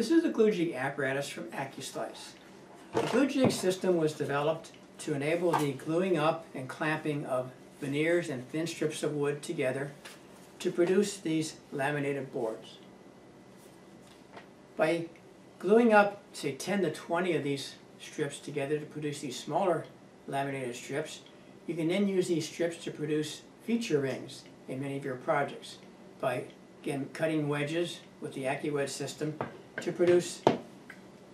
This is the GlueJig apparatus from Accu-Slice. The GlueJig system was developed to enable the gluing up and clamping of veneers and thin strips of wood together to produce these laminated boards. By gluing up, say, 10 to 20 of these strips together to produce these smaller laminated strips, you can then use these strips to produce feature rings in many of your projects by, again, cutting wedges with the Accu-Wedge system to produce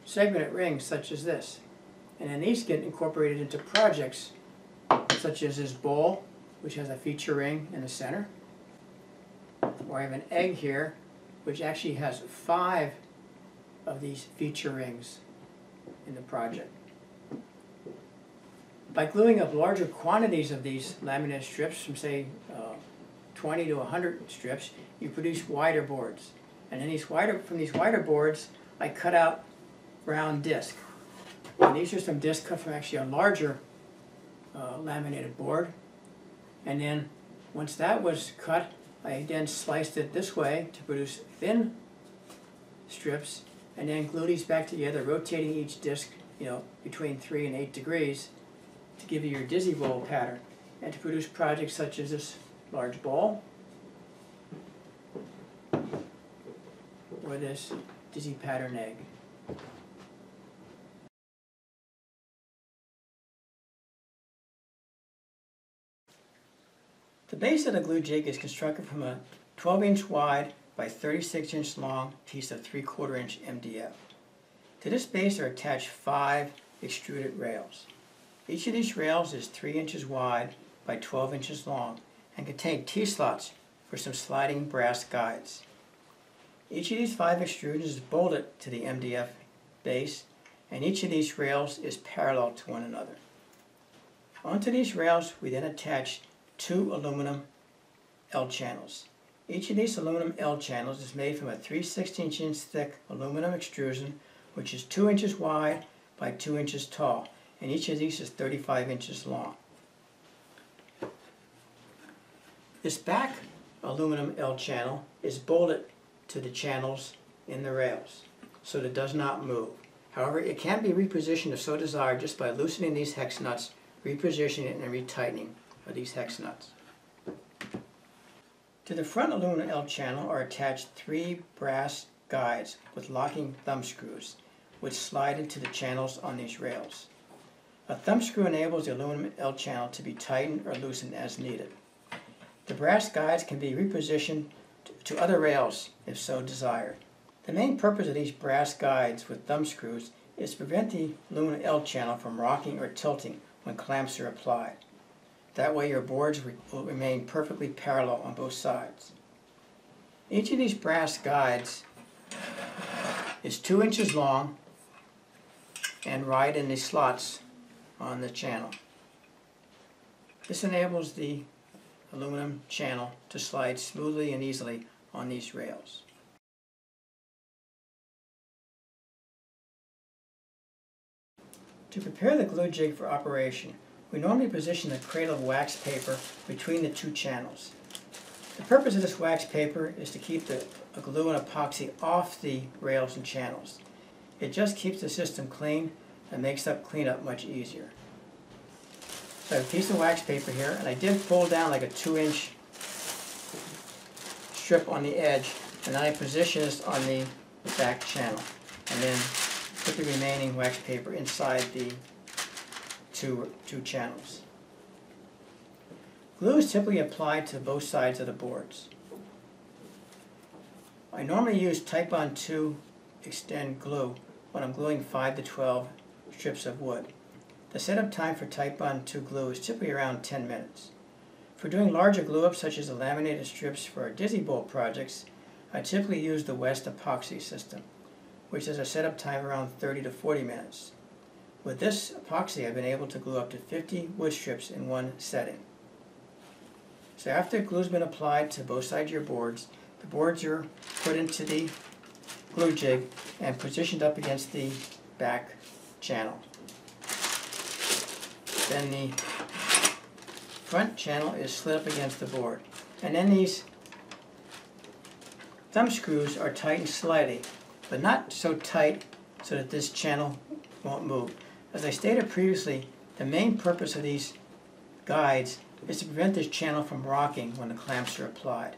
segmented rings such as this. And then these get incorporated into projects such as this bowl, which has a feature ring in the center. Or I have an egg here, which actually has 5 of these feature rings in the project. By gluing up larger quantities of these laminated strips, from say 20 to 100 strips, you produce wider boards. And then from these wider boards, I cut out round discs. And these are some discs cut from actually a larger laminated board. And then once that was cut, I then sliced it this way to produce thin strips, and then glue these back together, rotating each disc, between 3 and 8 degrees to give you your dizzy bowl pattern, and to produce projects such as this large ball or this dizzy pattern egg. The base of the GlueJig is constructed from a 12-inch wide by 36-inch long piece of 3/4 inch MDF. To this base are attached 5 extruded rails. Each of these rails is 3 inches wide by 12 inches long and contain T-slots for some sliding brass guides. Each of these 5 extrusions is bolted to the MDF base, and each of these rails is parallel to one another. Onto these rails we then attach 2 aluminum L channels. Each of these aluminum L channels is made from a 3/16 inch thick aluminum extrusion, which is 2 inches wide by 2 inches tall, and each of these is 35 inches long. This back aluminum L channel is bolted to the channels in the rails, so that it does not move. However, it can be repositioned if so desired just by loosening these hex nuts, repositioning it, and retightening of these hex nuts. To the front aluminum L channel are attached 3 brass guides with locking thumb screws, which slide into the channels on these rails. A thumb screw enables the aluminum L channel to be tightened or loosened as needed. The brass guides can be repositioned to other rails if so desired. The main purpose of these brass guides with thumb screws is to prevent the aluminum L channel from rocking or tilting when clamps are applied. That way your boards will remain perfectly parallel on both sides. Each of these brass guides is 2 inches long and ride in the slots on the channel. This enables the aluminum channel to slide smoothly and easily on these rails. To prepare the GlueJig for operation, we normally position a cradle of wax paper between the 2 channels. The purpose of this wax paper is to keep the glue and epoxy off the rails and channels. It just keeps the system clean and makes cleanup much easier. So I have a piece of wax paper here, and I did fold down like a 2-inch strip on the edge, and then I position this on the back channel, and then put the remaining wax paper inside the two channels. Glue is typically applied to both sides of the boards. I normally use Type-On 2 extend glue when I'm gluing 5 to 12 strips of wood. The setup time for Type-On 2 glue is typically around 10 minutes. For doing larger glue-ups such as the laminated strips for our dizzy bowl projects, I typically use the West epoxy system, which has a setup time around 30 to 40 minutes. With this epoxy, I've been able to glue up to 50 wood strips in one setting. So after glue's been applied to both sides of your boards, the boards are put into the GlueJig and positioned up against the back channel. Then the front channel is slid up against the board. And then these thumb screws are tightened slightly but not so tight so that this channel won't move. As I stated previously, the main purpose of these guides is to prevent this channel from rocking when the clamps are applied.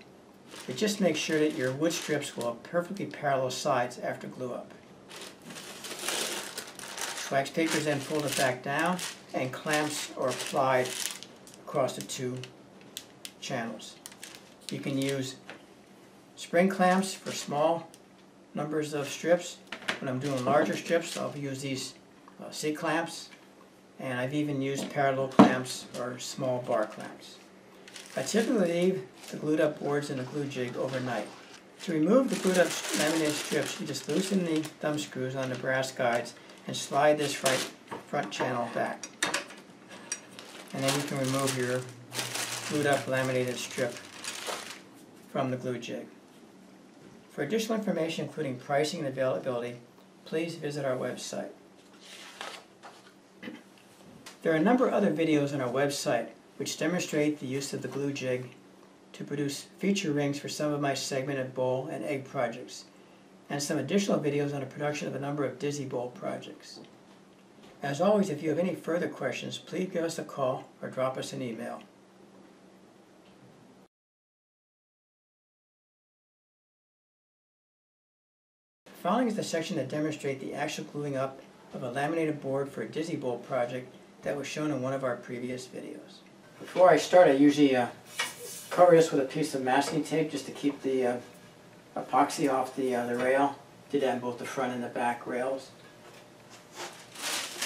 It just makes sure that your wood strips will have perfectly parallel sides after glue up. Wax paper is then folded back down and clamps are applied across the two channels. You can use spring clamps for small numbers of strips. When I'm doing larger strips, I'll use these C-clamps, and I've even used parallel clamps or small bar clamps. I typically leave the glued up boards in a GlueJig overnight. To remove the glued up laminated strips, you just loosen the thumb screws on the brass guides and slide this front channel back. And then you can remove your glued up laminated strip from the GlueJig. For additional information including pricing and availability, please visit our website. There are a number of other videos on our website which demonstrate the use of the GlueJig to produce feature rings for some of my segmented bowl and egg projects, and some additional videos on the production of a number of Dizzy Bowl projects. As always, if you have any further questions, please give us a call or drop us an email. The following is the section that demonstrates the actual gluing up of a laminated board for a Dizzy Bowl project that was shown in one of our previous videos. Before I start, I usually cover this with a piece of masking tape just to keep the epoxy off the rail. Did that in both the front and the back rails.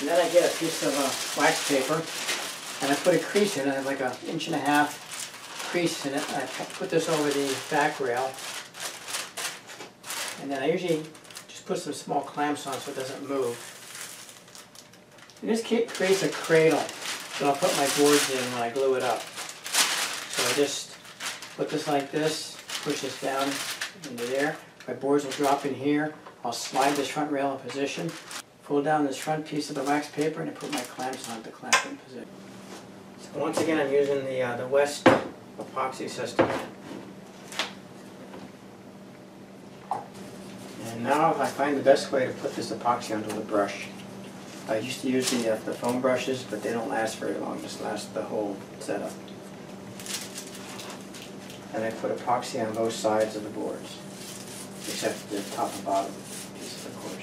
And then I get a piece of wax paper and I put a crease in it. I have like an 1.5 inch crease in it. I put this over the back rail. And then I usually just put some small clamps on so it doesn't move. And this creates a cradle that I'll put my boards in when I glue it up. So I just put this like this, push this down into there. My boards will drop in here. I'll slide this front rail in position, pull down this front piece of the wax paper, and I put my clamps on to clamp in position. So once again, I'm using the West epoxy system. And now I find the best way to put this epoxy onto the brush. I used to use the foam brushes, but they don't last very long, just last the whole setup. And I put epoxy on both sides of the boards, except the top and bottom pieces, of course.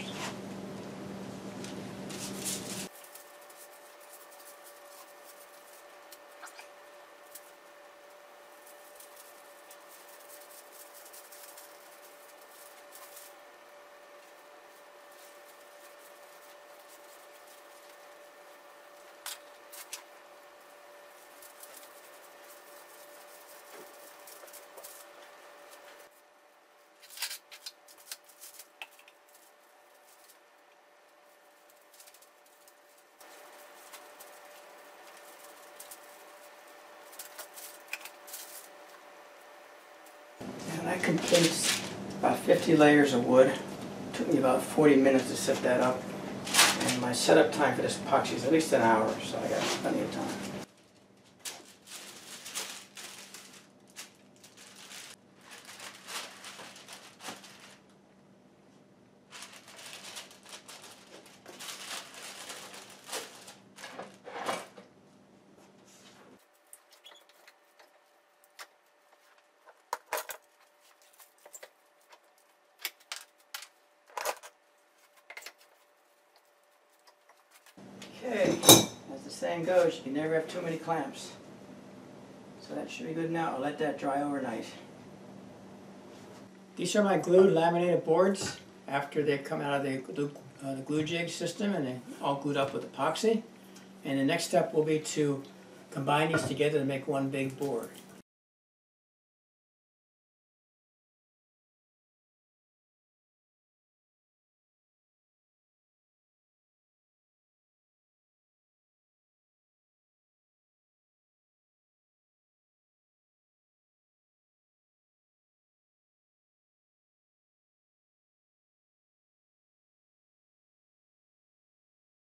I complete about 50 layers of wood. It took me about 40 minutes to set that up. And my setup time for this epoxy is at least an hour, so I got plenty of time. Okay, as the saying goes, you can never have too many clamps. So that should be good now. I'll let that dry overnight. These are my glued laminated boards after they come out of the GlueJig system and they're all glued up with epoxy. And the next step will be to combine these together to make one big board.